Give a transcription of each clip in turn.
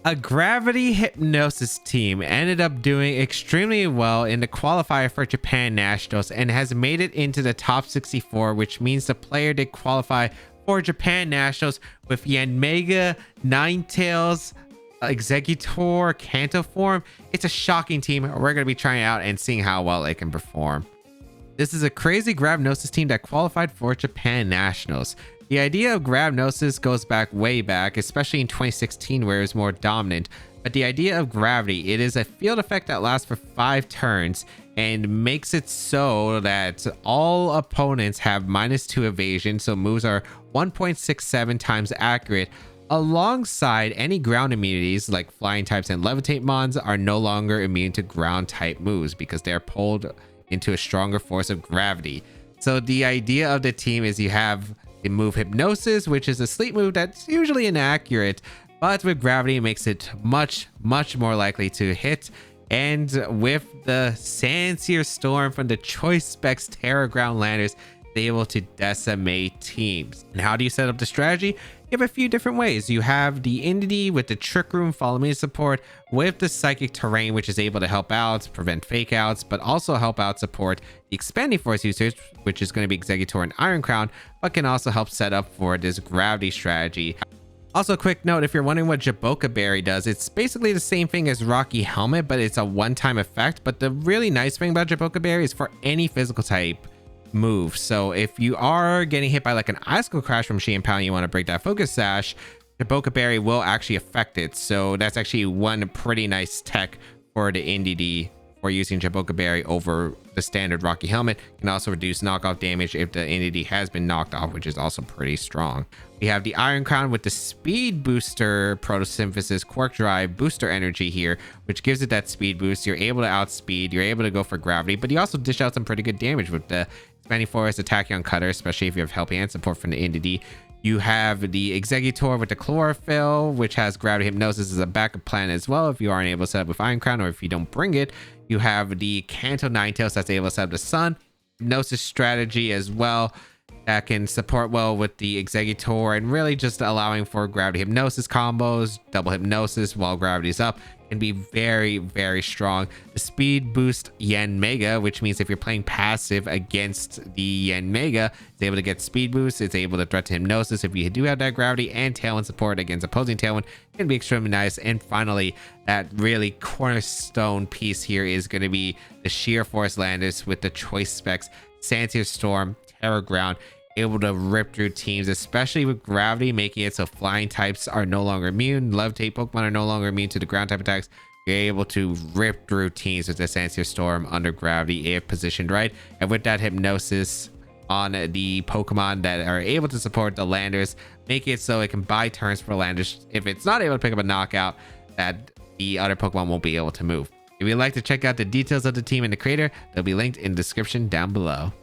A Gravity Hypnosis team ended up doing extremely well in the qualifier for Japan Nationals and has made it into the top 64, which means the player did qualify for Japan Nationals with Yanmega, Ninetales Exeggutor, Kanto form. It's a shocking team. We're going to be trying out and seeing how well it can perform. This is a crazy Gravnosis team that qualified for Japan Nationals. The idea of Gravnosis goes way back, especially in 2016 where it was more dominant. But the idea of gravity, it is a field effect that lasts for 5 turns and makes it so that all opponents have -2 evasion, so moves are 1.67 times accurate. Alongside any ground immunities like flying types and levitate mons are no longer immune to ground type moves because they're pulled into a stronger force of gravity. So the idea of the team is you have the move Hypnosis, which is a sleep move that's usually inaccurate, but with gravity it makes it much more likely to hit. And with the Sandseer Storm from the Choice Specs Terra Ground Landers, they're able to decimate teams. And how do you set up the strategy? You have a few different ways. You have the Indie with the Trick Room Follow Me support with the Psychic Terrain, which is able to help out, prevent fake outs, but also help out support the Expanding Force users, which is going to be Exeggutor and Iron Crown, but can also help set up for this gravity strategy. Also, a quick note, if you're wondering what Jaboka Berry does, it's basically the same thing as Rocky Helmet, but it's a one-time effect. But the really nice thing about Jaboka Berry is for any physical type move. So if you are getting hit by like an icicle crash from She and Pound, you want to break that focus sash, Jaboka Berry will actually affect it. So that's actually one pretty nice tech for the NDD for using Jaboka Berry over the standard Rocky Helmet. Can also reduce knockoff damage if the NDD has been knocked off, which is also pretty strong. We have the Iron Crown with the Speed Booster Photosynthesis Quark Drive Booster Energy here, which gives it that speed boost. You're able to outspeed, you're able to go for gravity, but you also dish out some pretty good damage with the Expanding Force, Tachyon Cutter, especially if you have help and support from the NDD. You have the Exeggutor with the Chlorophyll, which has Gravity Hypnosis as a backup plan as well if you aren't able to set up with Iron Crown, or if you don't bring it. You have the Kanto Ninetales that's able to set up the Sun Hypnosis strategy as well, that can support well with the Exeggutor and really just allowing for Gravity Hypnosis combos. Double Hypnosis while gravity's up can be very strong. The Speed Boost Yanmega, which means if you're playing passive against the Yanmega, it's able to get Speed Boost. It's able to threat to Hypnosis if you do have that gravity, and Tailwind support against opposing Tailwind can be extremely nice. And finally, that really cornerstone piece here is going to be the Sheer Force Landers with the Choice Specs Sandseer Storm, Terra Ground, able to rip through teams, especially with gravity, making it so flying types are no longer immune. Levitate Pokemon are no longer immune to the ground type attacks. You're able to rip through teams with the Sandseer Storm under gravity if positioned right. And with that Hypnosis on the Pokemon that are able to support the Landers, make it so it can buy turns for Landers. If it's not able to pick up a knockout, that the other Pokemon won't be able to move. If you'd like to check out the details of the team and the creator, they'll be linked in the description down below.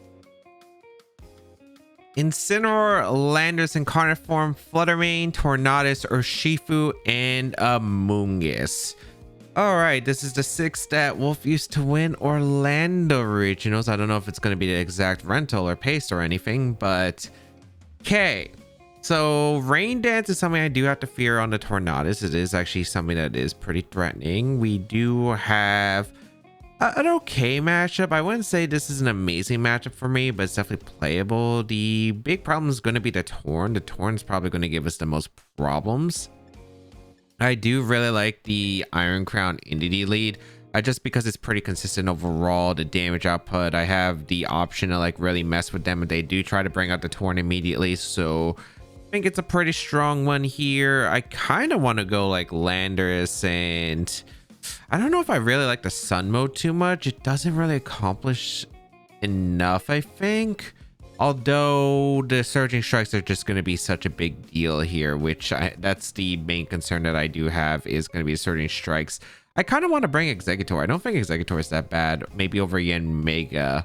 Incineroar, Landers in Carniform, Fluttermane, Tornadus, Urshifu, and Amoonguss. Alright, this is the 6th stat Wolf used to win Orlando Regionals. I don't know if it's going to be the exact rental or paste or anything, but okay. So Rain Dance is something I do have to fear on the Tornadus. It is actually something that is pretty threatening. We do have an okay matchup. I wouldn't say this is an amazing matchup for me, but it's definitely playable. The big problem is going to be the Torn. The Torn's probably going to give us the most problems. I do really like the Iron Crown Indie lead, just because it's pretty consistent overall. The damage output, I have the option to like really mess with them if they do try to bring out the Torn immediately. So I think it's a pretty strong one here. I kind of want to go like Landers, and I don't know if I really like the Sun mode too much. It doesn't really accomplish enough, I think. Although the Surging Strikes are just going to be such a big deal here, which that's the main concern that I do have, is going to be Surging Strikes. I kind of want to bring Exeggutor. I don't think Exeggutor is that bad. Maybe over Yanmega,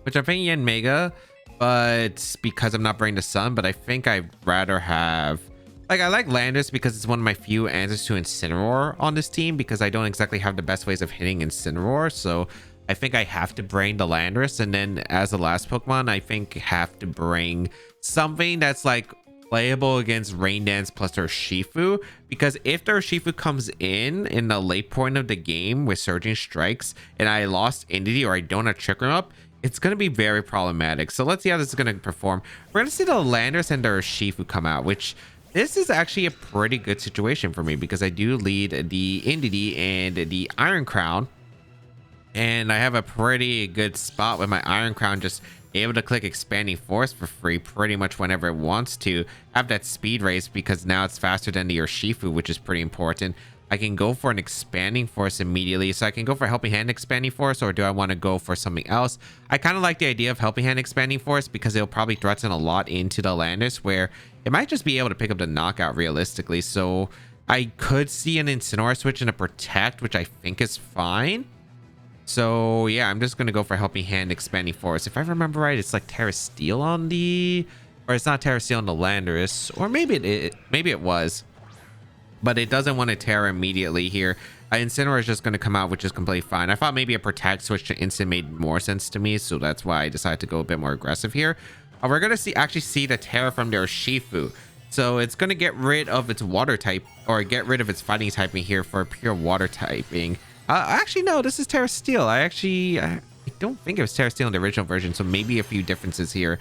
which I think Yanmega, but because I'm not bringing the Sun, but I think I'd rather have, like, I like Landers because it's one of my few answers to Incineroar on this team, because I don't exactly have the best ways of hitting Incineroar. So I think I have to bring the Landers, and then as the last Pokemon, I think have to bring something that's like playable against Rain Dance plus Urshifu, because if the Urshifu comes in the late point of the game with Surging Strikes and I lost Entity or I don't have Trick Room up, it's going to be very problematic. So let's see how this is going to perform. We're going to see the Landorus and the Urshifu come out, which this is actually a pretty good situation for me because I do lead the Entity and the Iron Crown, and I have a pretty good spot with my Iron Crown just able to click Expanding Force for free pretty much whenever it wants to. Have that speed race because now it's faster than the Urshifu, which is pretty important. I can go for an Expanding Force immediately, so I can go for Helping Hand Expanding Force, or do I want to go for something else? I kind of like the idea of Helping Hand Expanding Force because it'll probably threaten a lot into the Landorus, where it might just be able to pick up the knockout realistically. So I could see an Incineroar switch and a Protect, which I think is fine. So yeah, I'm just gonna go for Helping Hand Expanding Force. If I remember right, it's like Terra Steel on the, or it's not Terra Steel on the Landorus, or maybe it was, but it doesn't want to Terra immediately here. Incineroar is just going to come out, which is completely fine. I thought maybe a Protect switch to Instant made more sense to me, so that's why I decided to go a bit more aggressive here. We're going to actually see the Terra from their Urshifu. So it's going to get rid of its water type, or get rid of its fighting typing here for pure water typing. Actually, no, this is Terra Steel. I don't think it was Terra Steel in the original version, so maybe a few differences here.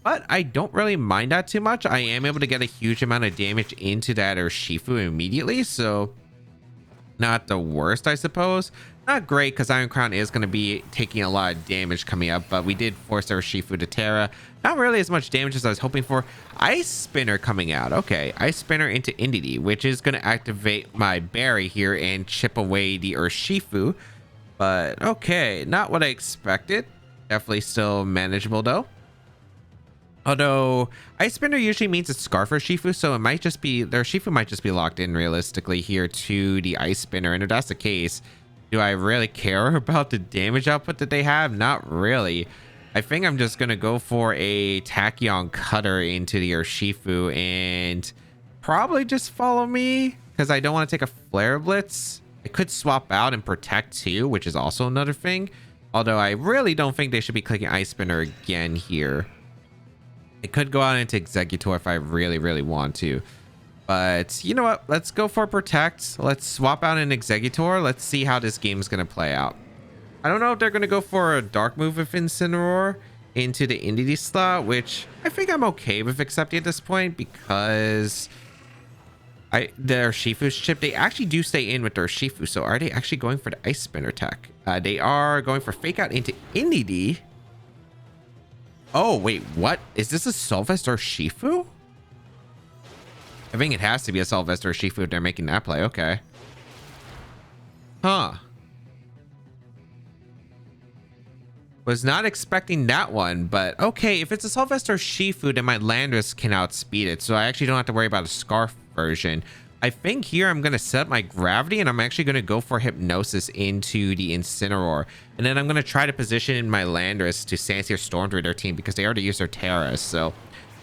But I don't really mind that too much. I am able to get a huge amount of damage into that Urshifu immediately, so not the worst, I suppose. Not great, because Iron Crown is going to be taking a lot of damage coming up, but we did force Urshifu to Terra. Not really as much damage as I was hoping for. Ice Spinner coming out. Okay, Ice Spinner into Entity, which is going to activate my Berry here and chip away the Urshifu. But okay, not what I expected. Definitely still manageable though. Although Ice Spinner usually means it's Scarf Urshifu, so it might just be, their Urshifu might just be locked in realistically here to the Ice Spinner. And if that's the case, do I really care about the damage output that they have? Not really. I think I'm just going to go for a Tachyon Cutter into the Urshifu and probably just follow me because I don't want to take a Flare Blitz. I could swap out and Protect too, which is also another thing. Although I really don't think they should be clicking Ice Spinner again here. I could go out into Exeggutor if I really, really want to. But you know what? Let's go for Protect. Let's swap out an Exeggutor. Let's see how this game is going to play out. I don't know if they're going to go for a Dark move with Incineroar into the Entity slot, which I think I'm okay with accepting at this point because their Urshifu's chip, they actually do stay in with their Urshifu. So are they actually going for the Ice Spinner tech? They are going for Fake Out into Entity. Oh, wait, what? Is this a Sylvester Urshifu? I think it has to be a Sylvester Urshifu if they're making that play. Okay. Huh. Was not expecting that one, but okay. If it's a Sylvester Urshifu, then my Landorus can outspeed it, so I actually don't have to worry about a Scarf version. I think here I'm going to set up my Gravity, and I'm actually going to go for Hypnosis into the Incineroar. And then I'm going to try to position my Landorus to Sancier Storm through their team because they already used their Terra. So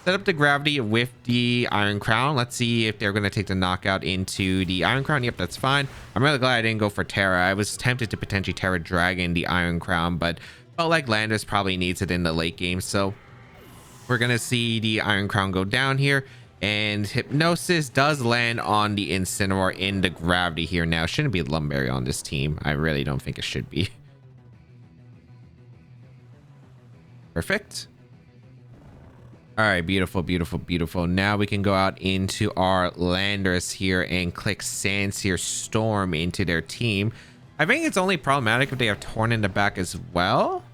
set up the Gravity with the Iron Crown. Let's see if they're going to take the knockout into the Iron Crown. Yep, that's fine. I'm really glad I didn't go for Terra. I was tempted to potentially Terra Dragon the Iron Crown, but felt like Landorus probably needs it in the late game. So we're going to see the Iron Crown go down here. And Hypnosis does land on the Incineroar in the Gravity here. Now, shouldn't be Lumberry on this team. I really don't think it should be. Perfect. All right, beautiful, beautiful, beautiful. Now we can go out into our Landorus here and click Sancier Storm into their team. I think it's only problematic if they have Torn in the back as well,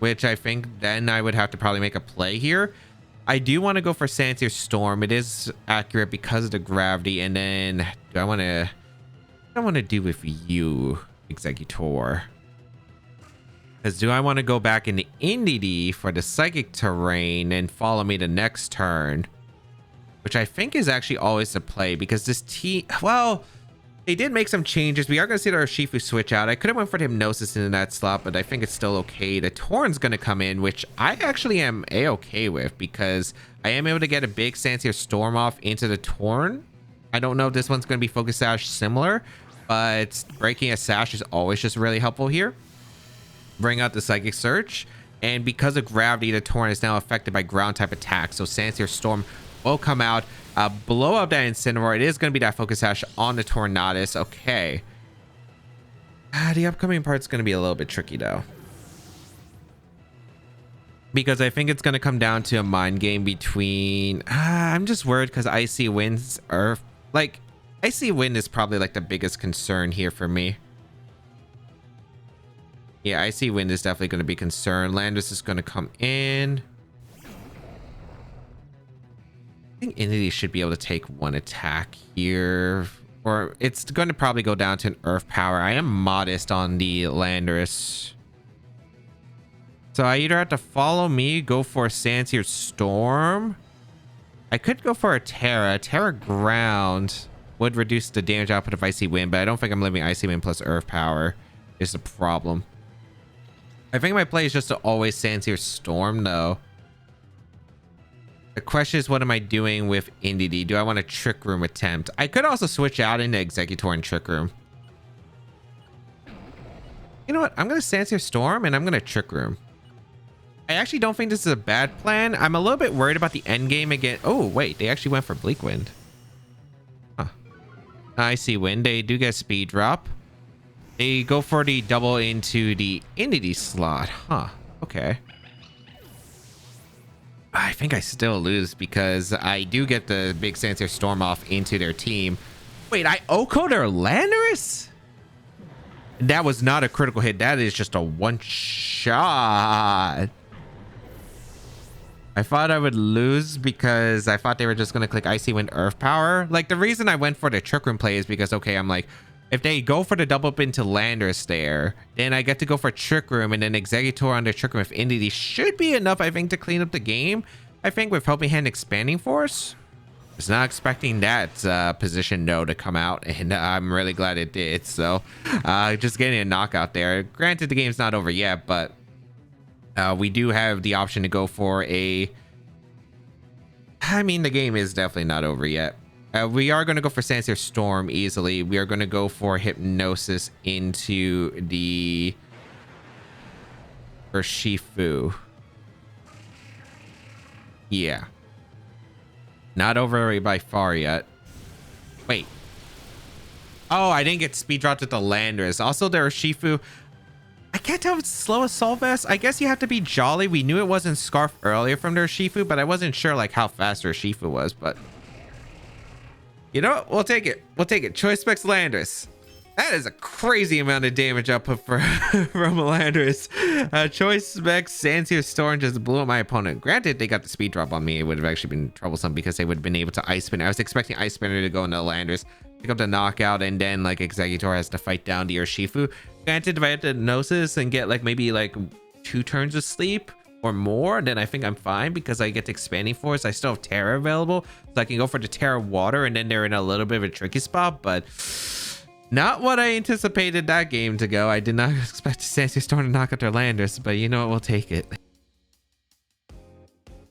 which I think then I would have to probably make a play here. I do want to go for Sancier Storm. It is accurate because of the Gravity. And then I want to do with you, Exeggutor. Because do I want to go back into Entity for the Psychic Terrain and follow me the next turn? Which I think is actually always the play because this team, well, they did make some changes. We are going to see the Urshifu switch out. I could have went for the Hypnosis in that slot, but I think it's still okay. The Torn's going to come in, which I actually am a-okay with because I am able to get a big Sancier Storm off into the Torn. I don't know if this one's going to be Focus Sash similar, but breaking a Sash is always just really helpful here. Bring out the Psychic Surge, and because of Gravity, the Torn is now affected by ground type attacks, so Sancier Storm will come out, blow up that Incineroar. It is going to be that Focus Sash on the Tornadus. Okay. The upcoming part's going to be a little bit tricky though, because I think it's going to come down to a mind game between I'm just worried because Icy Wind's Earth, like Icy Wind is probably like the biggest concern here for me. Yeah, Icy Wind is definitely going to be concerned. Landorus is going to come in. I think Entity should be able to take one attack here, or it's going to probably go down to an Earth Power. I am modest on the Landorus, so I either have to follow me, go for a Sandsear Storm. I could go for a Terra. Terra Ground would reduce the damage output of Icy Wind, but I don't think I'm living Icy Wind plus Earth Power is the problem. I think my play is just to always Sandsear Storm though. The question is, what am I doing with Indeedee? Do I want a Trick Room attempt? I could also switch out into Exeggutor and Trick Room. You know what? I'm going to Sandsear Storm and I'm going to Trick Room. I actually don't think this is a bad plan. I'm a little bit worried about the end game again. Oh, wait. They actually went for Bleak Wind. Huh. Icy Wind. They do get Speed Drop. They go for the double into the Indeedee slot. Huh. Okay. I think I still lose because I do get the big Sandsear Storm off into their team. Wait, I OHKO their Landorus? That was not a critical hit. That is just a one shot. I thought I would lose because I thought they were just going to click Icy Wind Earth Power. Like, the reason I went for the Trick Room play is because, okay, I'm like, if they go for the double up into Landorus there, then I get to go for Trick Room, and then Exeggutor under Trick Room with Indeedee should be enough, I think, to clean up the game. I think with Helping Hand Expanding Force. I was not expecting that position no to come out, and I'm really glad it did. So just getting a knockout there. Granted, the game's not over yet, but we do have the option to go for a... I mean, the game is definitely not over yet. We are going to go for Sandsear Storm easily. We are going to go for Hypnosis into the Urshifu. Yeah. Not over by far yet. Wait. Oh, I didn't get speed dropped at the Landorus. Also, the Urshifu. I can't tell if it's slow Assault Vest. I guess you have to be Jolly. We knew it wasn't Scarf earlier from the Urshifu, but I wasn't sure like how fast the Urshifu was, but... You know what? We'll take it. We'll take it. Choice Specs Landorus. That is a crazy amount of damage output for from Landorus. Choice Specs Sandsear Storm just blew up my opponent. Granted, they got the speed drop on me. It would have actually been troublesome because they would have been able to Ice Spin. I was expecting Ice Spinner to go into Landorus, pick up the knockout, and then like Exeggutor has to fight down the Urshifu. Granted, if I had to Hypnosis and get like maybe like 2 turns of sleep or more, then I think I'm fine because I get the Expanding Force. I still have Terra available, so I can go for the Terra Water, and then they're in a little bit of a tricky spot, but not what I anticipated that game to go. I did not expect Sandsear Storm to knock out their Landorus, but you know what? We'll take it.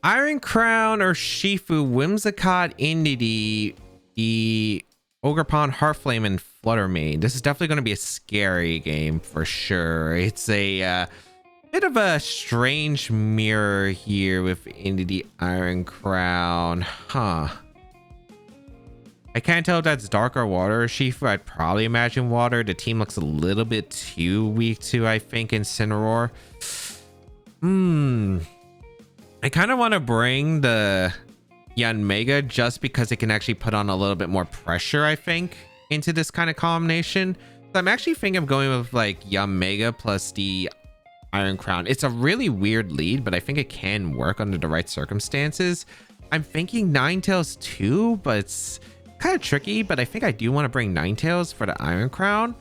Iron Crown or Shifu, Whimsicott, Indeedee, the Ogerpon, Heartflame, and Fluttermane. This is definitely going to be a scary game for sure. It's a bit of a strange mirror here with Indeedee, Iron Crown. Huh. I can't tell if that's Dark or Water or Shifu. I'd probably imagine Water. The team looks a little bit too weak to, I think, Incineroar. I kind of want to bring the Yanmega just because it can actually put on a little bit more pressure, I think, into this kind of combination. So I'm actually thinking of going with like Yanmega plus the Iron Crown. It's a really weird lead, but I think it can work under the right circumstances. I'm thinking Ninetales too, but it's kind of tricky. But I think I do want to bring Ninetales for the Iron Crown,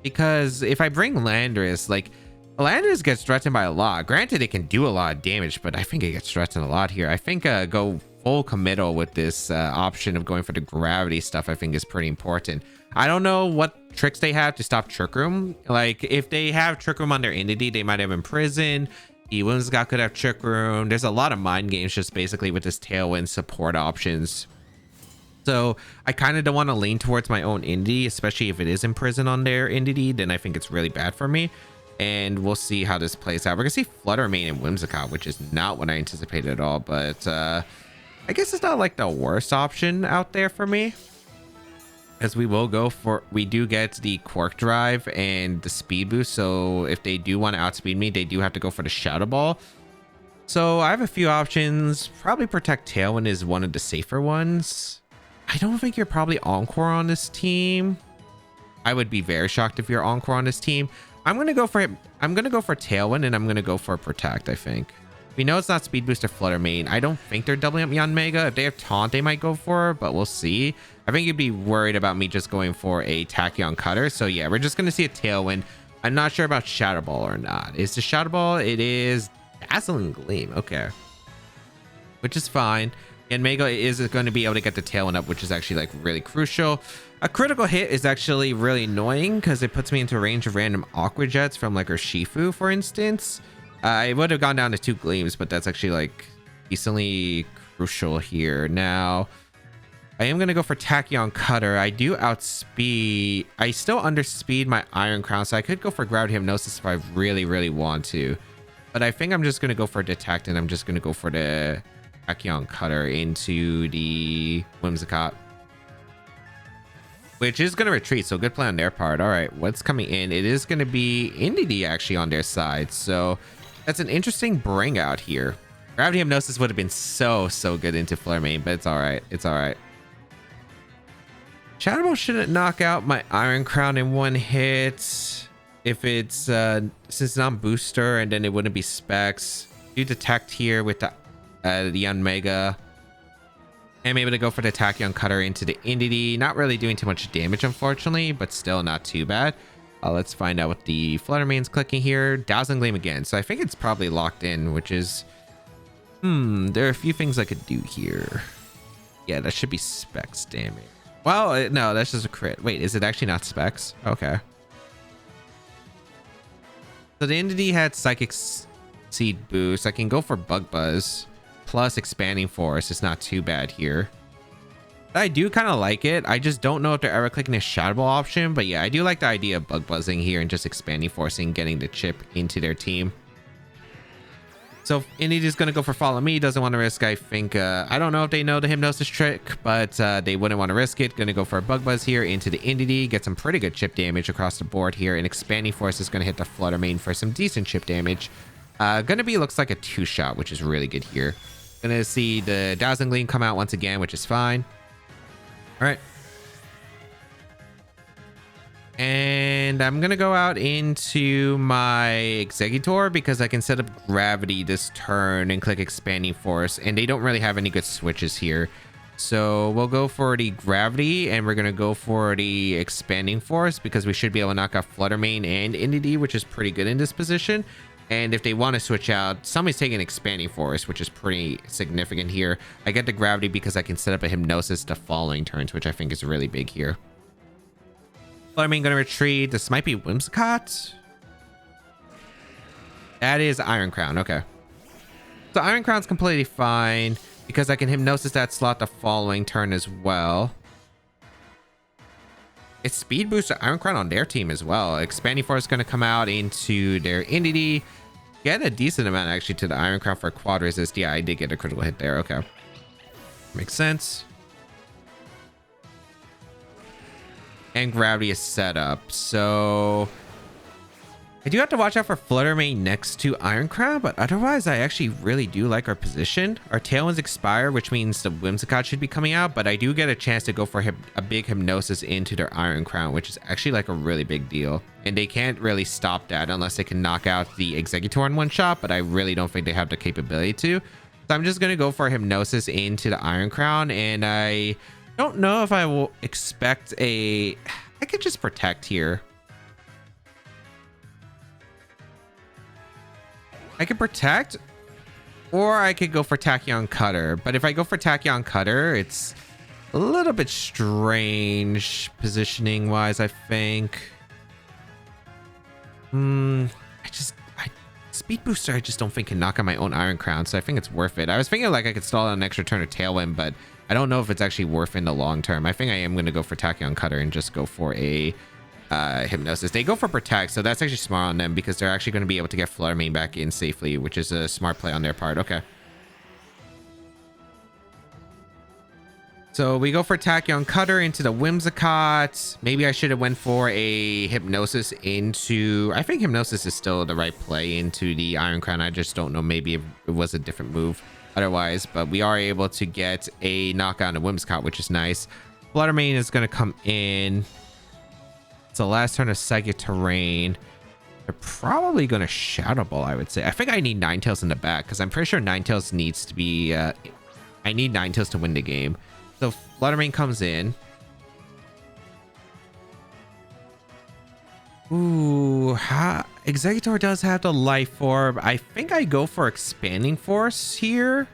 because if I bring Landorus, like Landorus gets threatened by a lot. Granted, it can do a lot of damage, but I think it gets threatened a lot here. I think go full committal with this option of going for the gravity stuff, I think is pretty important. I don't know what tricks they have to stop Trick Room. Like, if they have Trick Room on their Indeedee, they might have Imprison. The Whimsicott could have Trick Room. There's a lot of mind games just basically with this Tailwind support options. So I kind of don't want to lean towards my own Indeedee, especially if it is Imprison on their Indeedee. Then I think it's really bad for me. And we'll see how this plays out. We're going to see Fluttermane and Whimsicott, which is not what I anticipated at all. But I I guess it's not like the worst option out there for me, as we do get the Quark Drive and the speed boost. So if they do want to outspeed me, they do have to go for the Shadow Ball. So I have a few options. Probably Protect Tailwind is one of the safer ones. I don't think you're probably Encore on this team. I would be very shocked if you're Encore on this team. I'm gonna go for Tailwind, and I'm gonna go for Protect. I think we know it's not Speed Boost or Flutter Mane. I don't think they're doubling up Yanmega. If they have Taunt, they might go for it, but we'll see. I think you'd be worried about me just going for a Tachyon Cutter. So yeah, we're just gonna see a Tailwind. I'm not sure about Shadow Ball or not. Is the Shadow Ball? It is Dazzling Gleam. Okay, which is fine. Yanmega is going to be able to get the Tailwind up, which is actually like really crucial. A critical hit is actually really annoying because it puts me into range of random Aqua Jets from like Urshifu, for instance. I would have gone down to 2 Gleams, but that's actually like decently crucial here. Now, I am going to go for Tachyon Cutter. I do outspeed. I still underspeed my Iron Crown, so I could go for Gravity Hypnosis if I really, really want to. But I think I'm just going to go for Detect, and I'm just going to go for the Tachyon Cutter into the Whimsicott, which is going to retreat. So good play on their part. All right, what's coming in? It is going to be Indeedee actually on their side. So that's an interesting bring out here. Gravity Hypnosis would have been so good into Flare Mane, but it's all right. It's all right. Shadow Ball shouldn't knock out my Iron Crown in one hit. If it's since it's not booster, and then it wouldn't be specs. Do Detect here with the Yanmega. I'm able to go for the Tachyon Cutter into the Indeedee. Not really doing too much damage, unfortunately, but still not too bad. Let's find out what the Flutter Mane's clicking here. Dazzling Gleam again. So I think it's probably locked in, which is... there are a few things I could do here. Yeah, that should be specs damage. Well, no, that's just a crit. Wait, is it actually not specs? Okay. So the Indeedee had Psychic Seed boost. I can go for Bug Buzz plus Expanding Force. It's not too bad here. I do kind of like it. I just don't know if they're ever clicking a Shadow Ball option, but yeah, I do like the idea of Bug Buzzing here and just Expanding Forcing, getting the chip into their team. So Indeedee's going to go for Follow Me. Doesn't want to risk, I think. I don't know if they know the Hypnosis trick, but they wouldn't want to risk it. Going to go for a Bug Buzz here into the Indeedee. Get some pretty good chip damage across the board here. And Expanding Force is going to hit the Flutter Mane for some decent chip damage. Gonna be, looks like a 2-shot, which is really good here. Gonna see the Dazzling Gleam come out once again, which is fine. All right. And I'm gonna go out into my Exeggutor because I can set up Gravity this turn and click Expanding Force, and they don't really have any good switches here. So we'll go for the Gravity, and we're gonna go for the Expanding Force because we should be able to knock out Flutter Mane and Indeedee, which is pretty good in this position. And if they want to switch out, somebody's taking Expanding Force, which is pretty significant here. I get the Gravity because I can set up a Hypnosis the following turns, which I think is really big here. Flutter Mane going to retreat. This might be Whimsicott. That is Iron Crown. Okay. So Iron Crown's completely fine because I can Hypnosis that slot the following turn as well. It's Speed Boost to Iron Crown on their team as well. Expanding Force is going to come out into their Indeedee. Get a decent amount actually to the Iron Crown for quad resist. Yeah, I did get a critical hit there. Okay. Makes sense. And Gravity is set up. So I do have to watch out for Flutter Mane next to Iron Crown, but otherwise I actually really do like our position. Our Tailwinds expire, which means the Whimsicott should be coming out, but I do get a chance to go for a big Hypnosis into their Iron Crown, which is actually like a really big deal. And they can't really stop that unless they can knock out the Exeggutor in one shot, but I really don't think they have the capability to. So I'm just going to go for a Hypnosis into the Iron Crown, and I don't know if I will expect a... I could just Protect here. I could Protect, or I could go for Tachyon Cutter. But if I go for Tachyon Cutter, it's a little bit strange positioning wise, I think. Speed Booster I just don't think can knock out my own Iron Crown, so I think it's worth it. I was thinking like I could stall out an extra turn of Tailwind, but I don't know if it's actually worth it in the long term. I think I am going to go for Tachyon Cutter and just go for a Hypnosis. They go for Protect, so that's actually smart on them because they're actually going to be able to get Flutter Mane back in safely, which is a smart play on their part. Okay. So we go for Tachyon Cutter into the Whimsicott. Maybe I should have went for a Hypnosis into... I think Hypnosis is still the right play into the Iron Crown. I just don't know. Maybe it was a different move otherwise. But we are able to get a knockout on Whimsicott, which is nice. Fluttermane is going to come in. It's the last turn of Psychic Terrain. They're probably going to Shadow Ball, I would say. I think I need Ninetales in the back because I'm pretty sure Ninetales needs to be... I need Ninetales to win the game. So Fluttermane comes in. Ooh, Exeggutor does have the Life Orb. I think I go for Expanding Force here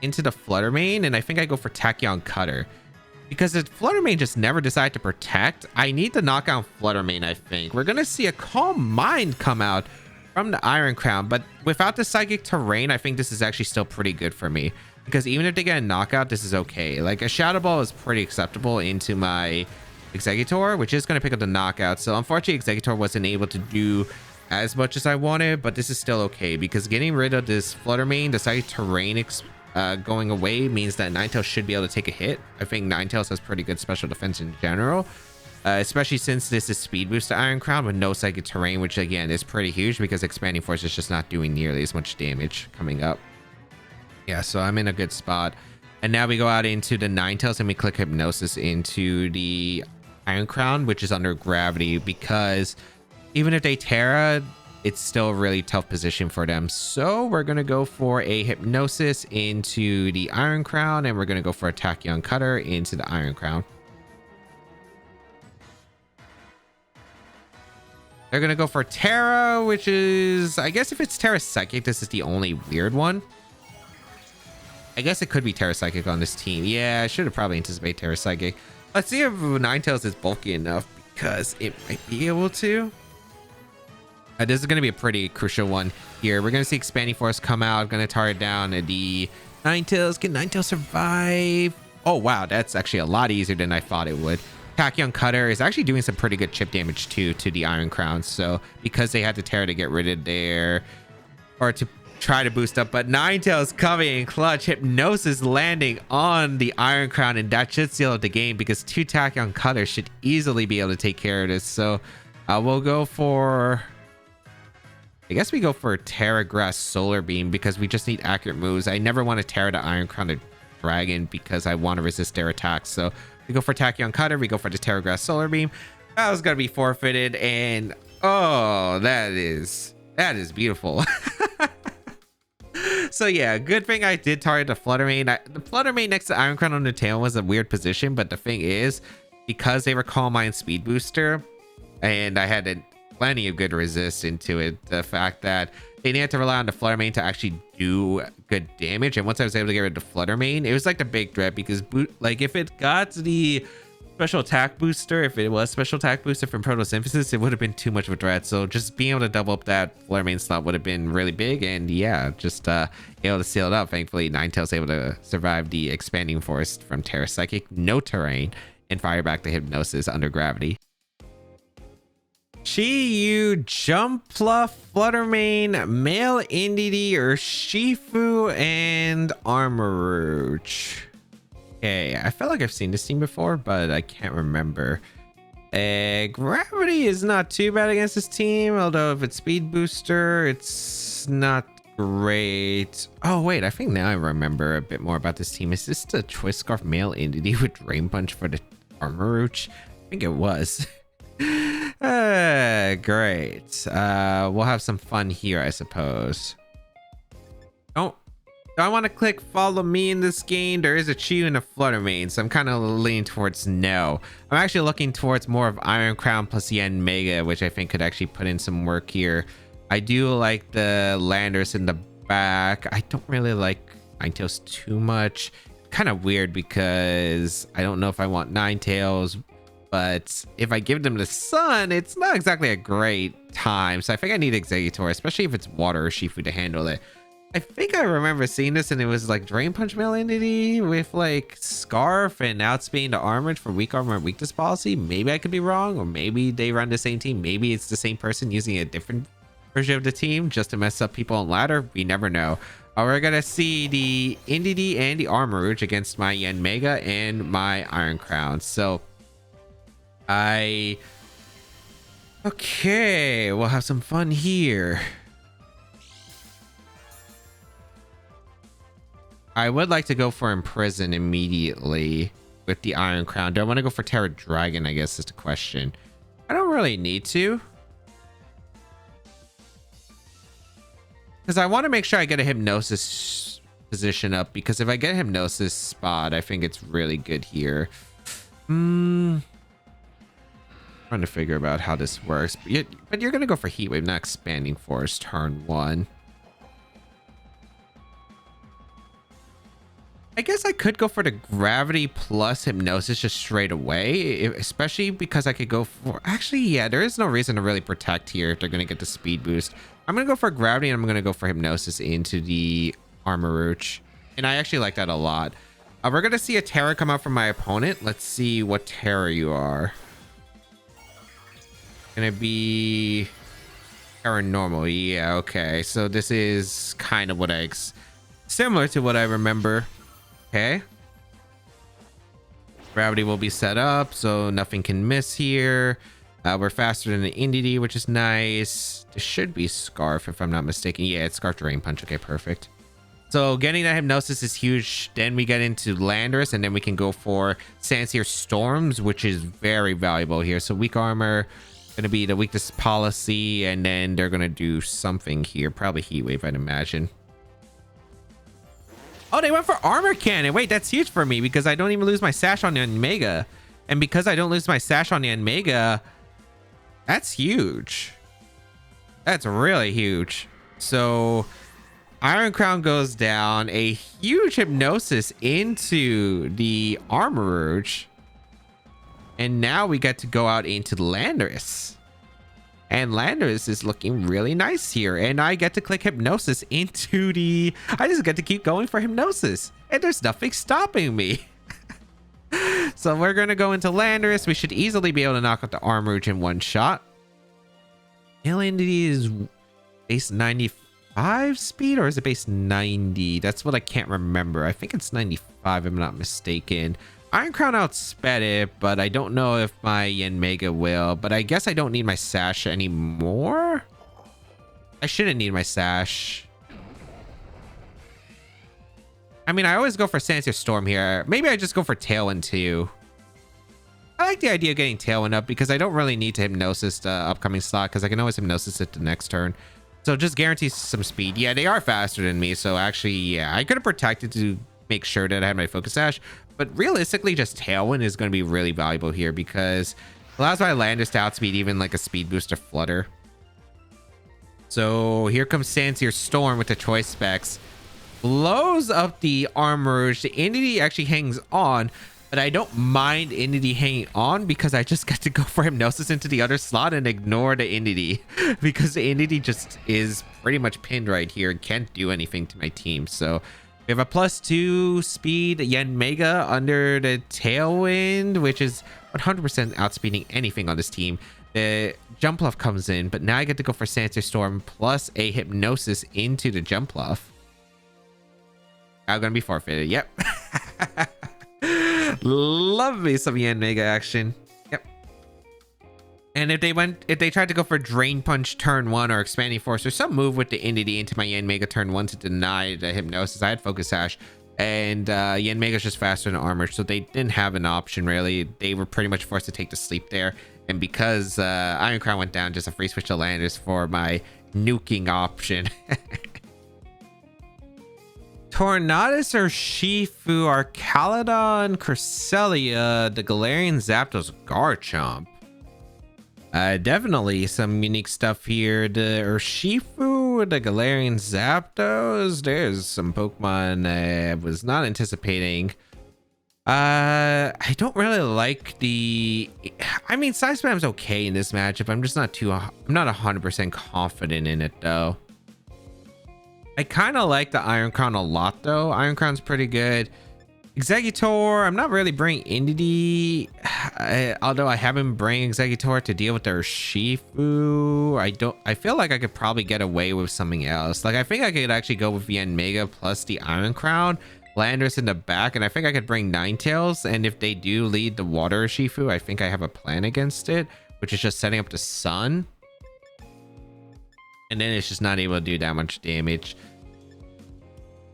into the Fluttermane, and I think I go for Tachyon Cutter. Because if Fluttermane just never decide to protect, I need to knock out Fluttermane, I think. We're going to see a Calm Mind come out from the Iron Crown, but without the Psychic Terrain, I think this is actually still pretty good for me. Because even if they get a knockout, this is okay. Like, a Shadow Ball is pretty acceptable into my Exeggutor, which is going to pick up the knockout. So, unfortunately, Exeggutor wasn't able to do as much as I wanted, but this is still okay. Because getting rid of this Fluttermane, the Psychic Terrain going away means that Ninetales should be able to take a hit. I think Ninetales has pretty good special defense in general. Especially since this is Speed Boost to Iron Crown with no Psychic Terrain, which, again, is pretty huge because Expanding Force is just not doing nearly as much damage coming up. Yeah, so I'm in a good spot. And now we go out into the Ninetales and we click Hypnosis into the Iron Crown, which is under gravity, because even if they Terra, it's still a really tough position for them. So we're going to go for a Hypnosis into the Iron Crown, and we're going to go for a Tachyon Cutter into the Iron Crown. They're going to go for Terra, which is... I guess if it's Terra Psychic, this is the only weird one. I guess it could be Terra Psychic on this team. Yeah, I should have probably anticipated Terra Psychic. Let's see if Ninetales is bulky enough because it might be able to. This is going to be a pretty crucial one here. We're going to see Expanding Force come out. Going to target down the Ninetales. Can Ninetales survive? Oh, wow. That's actually a lot easier than I thought it would. Tachyon Cutter is actually doing some pretty good chip damage too to the Iron Crown. So because they had to Terra to get rid of their... or to try to boost up, but Ninetales coming in clutch. Hypnosis landing on the Iron Crown, and that should seal out the game because 2 Tachyon Cutters should easily be able to take care of this. So we'll go for... I guess we go for Terra Grass Solar Beam because we just need accurate moves. I never want to Terra the Iron Crown to Dragon because I want to resist their attacks. So we go for Tachyon Cutter. We go for the Terra Grass Solar Beam. That was going to be forfeited, and oh, that is beautiful. So yeah, good thing I did target the Fluttermane. The Fluttermane next to Iron Crown on the tail was a weird position, but the thing is, because they were Calm Mind Speed Booster, and I had plenty of good resist into it, the fact that they didn't have to rely on the Fluttermane to actually do good damage, and once I was able to get rid of the Fluttermane, it was like the big threat, because like if it got the special attack booster, if it was special attack booster from Photosynthesis, it would have been too much of a threat. So just being able to double up that Fluttermane slot would have been really big, and yeah, just able to seal it up. Thankfully, Ninetales able to survive the Expanding Force from Terra Psychic, no terrain, and fire back the Hypnosis under gravity. Chi-Yu, Jumpluff, Fluttermane, Male Indeedee, Urshifu, and Armarouge. Okay, I felt like I've seen this team before, but I can't remember. Gravity is not too bad against this team, although if it's Speed Booster, it's not great. Oh, wait, I think now I remember a bit more about this team. Is this the Twist Scarf Male Indeedee with Drain Punch for the Armarouge? I think it was. Great. We'll have some fun here, I suppose. Do I want to click follow me in this game? There is a Chi-Yu and a Fluttermane, so I'm kind of leaning towards no. I'm actually looking towards more of Iron Crown plus Yanmega, which I think could actually put in some work here. I do like the Landers in the back. I don't really like Ninetales too much. Kind of weird because I don't know if I want Ninetales, but if I give them the Sun, it's not exactly a great time. So I think I need Exeggutor, especially if it's Water or Shifu to handle it. I think I remember seeing this, and it was like Drain Punch Male Indeedee with like Scarf and outspeeding the Armored for weak armor and weakness policy. Maybe I could be wrong, or maybe they run the same team. Maybe it's the same person using a different version of the team just to mess up people on ladder. We never know. We're gonna see the Indeedee and the Armor Rouge against my Yanmega and my Iron Crown. So okay, we'll have some fun here. I would like to go for Imprison immediately with the Iron Crown. Do I want to go for Terra Dragon, I guess is the question. I don't really need to, because I want to make sure I get a Hypnosis position up, because if I get a Hypnosis spot, I think it's really good here. Trying to figure out how this works. But you're going to go for Heat Wave, not Expanding Force turn 1. I guess I could go for the Gravity plus Hypnosis just straight away, especially because I could go for... Actually, yeah, there is no reason to really protect here if they're going to get the speed boost. I'm going to go for Gravity, and I'm going to go for Hypnosis into the Armor Rouge. And I actually like that a lot. We're going to see a Terra come out from my opponent. Let's see what Terra you are. Gonna be Terra Normal. Yeah, okay. So this is kind of what similar to what I remember. Okay. Gravity will be set up, so nothing can miss here. We're faster than the Indeedee, which is nice. This should be Scarf, if I'm not mistaken. Yeah, it's Scarf Drain Punch. Okay, perfect. So getting that Hypnosis is huge. Then we get into Landorus, and then we can go for Sandsear Storms, which is very valuable here. So weak armor, gonna be the weakness policy, and then they're gonna do something here. Probably Heat Wave, I'd imagine. Oh, they went for Armor Cannon. Wait, that's huge for me because I don't even lose my Sash on the Yanmega. And because I don't lose my Sash on the Yanmega, that's huge. That's really huge. So Iron Crown goes down. A huge Hypnosis into the Armor Rouge. And now we get to go out into Landorus. And Landorus is looking really nice here. And I get to click Hypnosis into the... I just get to keep going for Hypnosis. And there's nothing stopping me. So we're going to go into Landorus. We should easily be able to knock out the Armor Rouge in one shot. Indeedee is base 95 speed, or is it base 90? That's what I can't remember. I think it's 95 if I'm not mistaken. Iron Crown outsped it, but I don't know if my Yanmega will. But I guess I don't need my Sash anymore. I shouldn't need my Sash. I mean, I always go for Sandsear Storm here. Maybe I just go for Tailwind too. I like the idea of getting Tailwind up because I don't really need to Hypnosis the upcoming slot because I can always Hypnosis it the next turn. So just guarantees some speed. Yeah, they are faster than me. So actually, yeah, I could have protected to make sure that I had my Focus Sash. But realistically, just Tailwind is going to be really valuable here because it allows my Landorus to outspeed even like a Speed Booster Flutter. So here comes Sandsear Storm with the choice specs. Blows up the Armor Rouge. The Indeedee actually hangs on, but I don't mind Indeedee hanging on because I just get to go for Hypnosis into the other slot and ignore the Indeedee because the Indeedee just is pretty much pinned right here and can't do anything to my team. So we have a +2 speed Yanmega under the Tailwind, which is 100% outspeeding anything on this team. The Jumpluff comes in, but now I get to go for Sandsear Storm plus a Hypnosis into the Jumpluff. I'm going to be forfeited. Yep. Love me some Yanmega action. Yep. And if they tried to go for Drain Punch turn 1 or Expanding Force or some move with the Indeedee into my Yanmega turn 1 to deny the Hypnosis, I had Focus Sash. And Yanmega's just faster than Armor, so they didn't have an option really. They were pretty much forced to take the sleep there. And because Iron Crown went down, just a free switch to Landorus for my nuking option. Tornadus or Shifu, Archaludon, Cresselia, the Galarian Zapdos, Garchomp. Definitely some unique stuff here. The Urshifu, the Galarian Zapdos. There's some Pokemon I was not anticipating. I don't really like the... I mean, Side Spam's okay in this matchup. I'm just not I'm not 100% confident in it, though. I kind of like the Iron Crown a lot, though. Iron Crown's pretty good. Exeggutor, I'm not really bringing Indeedee. Although I haven't bring Exeggutor to deal with their Shifu, I feel like I could probably get away with something else. Like I think I could actually go with Yanmega plus the Iron Crown, Landorus in the back, and I think I could bring Ninetales. And if they do lead the water Shifu, I think I have a plan against it, which is just setting up the sun. And then it's just not able to do that much damage.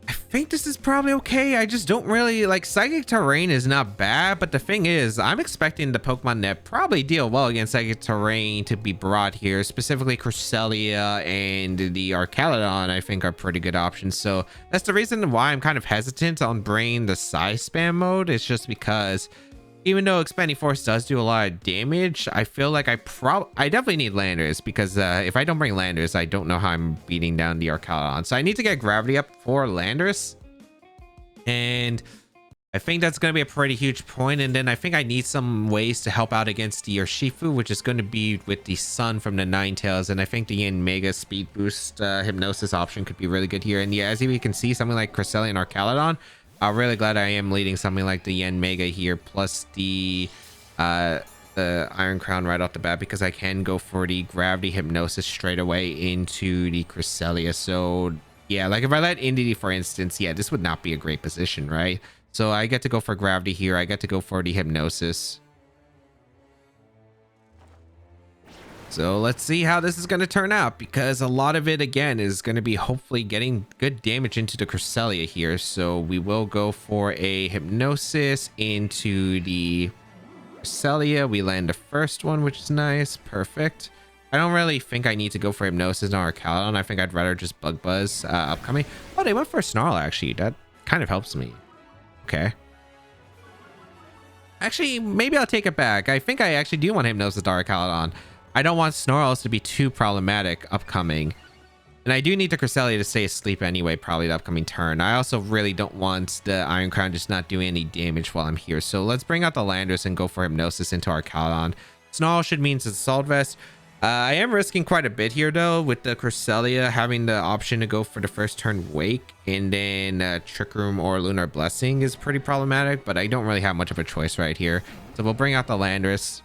I think this is probably okay. I just don't really like Psychic Terrain is not bad, but the thing is, I'm expecting the Pokemon that probably deal well against Psychic Terrain to be brought here. Specifically, Cresselia and the Archaludon, I think, are pretty good options. So that's the reason why I'm kind of hesitant on bringing the Psy Spam mode. It's just because even though Expanding Force does do a lot of damage, I feel like I definitely need Landers, because if I don't bring Landers, I don't know how I'm beating down the Archaludon. So I need to get Gravity up for Landers. And I think that's going to be a pretty huge point. And then I think I need some ways to help out against the Urshifu, which is going to be with the Sun from the Ninetales. And I think the Yanmega Speed Boost Hypnosis option could be really good here. And yeah, as you can see, something like Cresselia and Archaludon, I'm really glad I am leading something like the Yanmega here, plus the Iron Crown right off the bat, because I can go for the Gravity Hypnosis straight away into the Cresselia. So yeah, like if I let Indeedee, for instance, yeah, this would not be a great position, right? So I get to go for Gravity here. I get to go for the Hypnosis. So let's see how this is going to turn out, because a lot of it, again, is going to be hopefully getting good damage into the Cresselia here. So we will go for a Hypnosis into the Cresselia. We land the first one, which is nice. Perfect. I don't really think I need to go for Hypnosis on Archaludon. I think I'd rather just Bug Buzz upcoming. Oh, they went for a Snarl, actually. That kind of helps me. Okay. Actually, maybe I'll take it back. I think I actually do want Hypnosis to Archaludon. I don't want Snarls to be too problematic upcoming. And I do need the Cresselia to stay asleep anyway, probably the upcoming turn. I also really don't want the Iron Crown just not doing any damage while I'm here. So let's bring out the Landers and go for Hypnosis into Archaludon. Snarl should mean it's Assault Vest. I am risking quite a bit here, though, with the Cresselia having the option to go for the first turn Wake. And then Trick Room or Lunar Blessing is pretty problematic, but I don't really have much of a choice right here. So we'll bring out the Landers,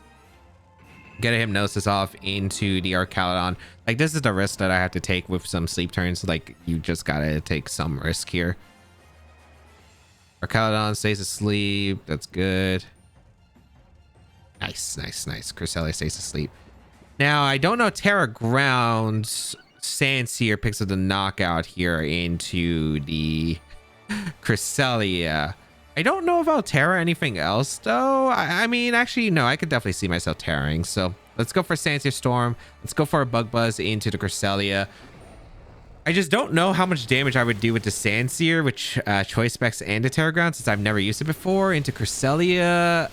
get a Hypnosis off into the Archaludon. Like, this is the risk that I have to take with some sleep turns. Like, you just gotta take some risk here. Archaludon stays asleep. That's good. Nice, nice, nice. Cresselia stays asleep. Now, I don't know Terra Grounds. Sandsear picks up the knockout here into the Cresselia. I don't know if I'll Terra anything else, though. I mean, actually, no, I could definitely see myself Terraing. So let's go for Sandsear Storm. Let's go for a Bug Buzz into the Cresselia. I just don't know how much damage I would do with the Sandsear, which Choice Specs and the Terra Ground, since I've never used it before. Into Cresselia,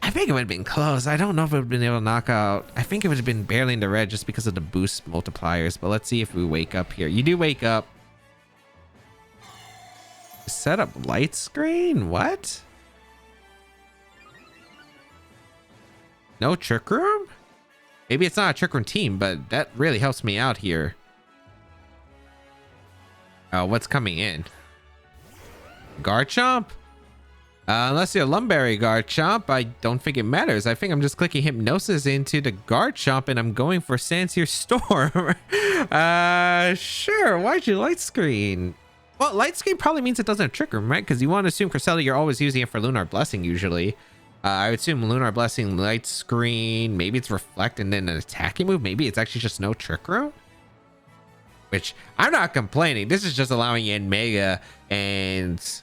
I think it would have been close. I don't know if it would have been able to knock out. I think it would have been barely in the red just because of the boost multipliers. But let's see if we wake up here. You do wake up. Set up light screen? What? No Trick Room? Maybe it's not a Trick Room team, but that really helps me out here. What's coming in? Garchomp? Unless you're Lumberry Garchomp, I don't think it matters. I think I'm just clicking Hypnosis into the Garchomp and I'm going for Sandsear Storm. Sure. Why'd you light screen? Well, light screen probably means it doesn't Trick Room, right? Because you want to assume Cresselia, you're always using it for Lunar Blessing usually. I would assume Lunar Blessing, light screen, maybe it's Reflect and then an attacking move. Maybe it's actually just no Trick Room. Which, I'm not complaining. This is just allowing Yanmega and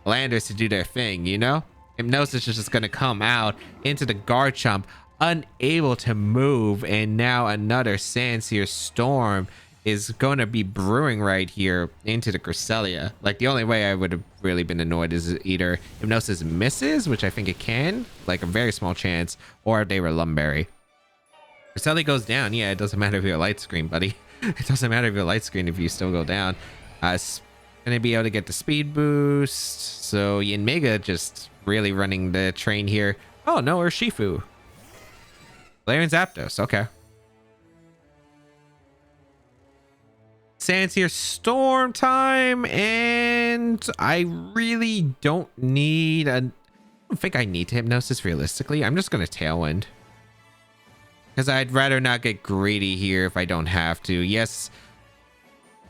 Landers to do their thing, you know? Hypnosis is just going to come out into the Garchomp, unable to move, and now another Sandsear Storm is going to be brewing right here into the Cresselia. Like, the only way I would have really been annoyed is either Hypnosis misses, which I think it can, like a very small chance, or if they were Lumberry. Cresselia goes down. Yeah, it doesn't matter if you're a light screen, buddy. It doesn't matter if you're a light screen if you still go down. Gonna be able to get the speed boost. So Yanmega just really running the train here. Oh no, or Shifu. Galarian Zapdos. Okay. Sandsear Storm time, and I really don't need a. don't think I need to Hypnosis realistically. I'm just going to Tailwind. Because I'd rather not get greedy here if I don't have to. Yes,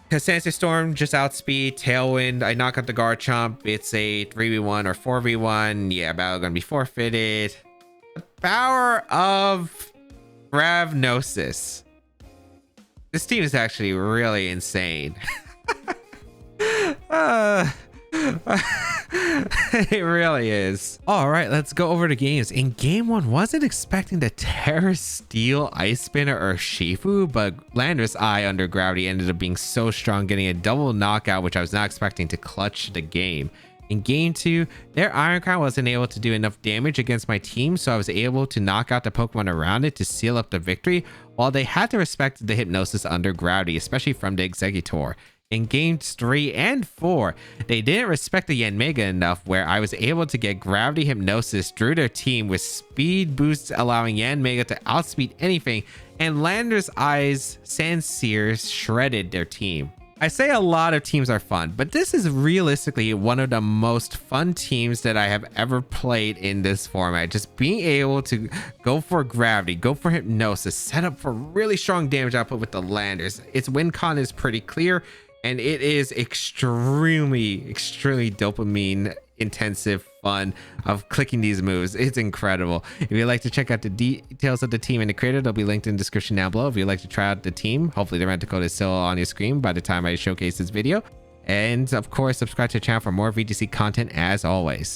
because Sensei Storm just outspeed, Tailwind, I knock out the Garchomp. It's a 3v1 or 4v1. Yeah, battle gonna be forfeited. The power of Hypnosis. This team is actually really insane. It really is. All right, let's go over the games. In game 1, wasn't expecting the Terra Steel, Ice Spinner, or Shifu, but Landorus Eye under gravity ended up being so strong, getting a double knockout, which I was not expecting to clutch the game. In game 2, their Iron Crown wasn't able to do enough damage against my team, so I was able to knock out the Pokemon around it to seal up the victory, while they had to respect the Hypnosis under gravity, especially from the Exeggutor. In games 3 and 4, they didn't respect the Yanmega enough, where I was able to get Gravity Hypnosis through their team with speed boosts, allowing Yanmega to outspeed anything, and Landorus Eye's Sandsears shredded their team. I say a lot of teams are fun, but this is realistically one of the most fun teams that I have ever played in this format. Just being able to go for gravity, go for hypnosis, set up for really strong damage output with the Landers. Its win con is pretty clear, and it is extremely dopamine intensive fun of clicking these moves. It's incredible. If you'd like to check out the details of the team and the creator, they'll be linked in the description down below. If you'd like to try out the team, hopefully the rental code is still on your screen by the time I showcase this video. And of course, subscribe to the channel for more VGC content as always.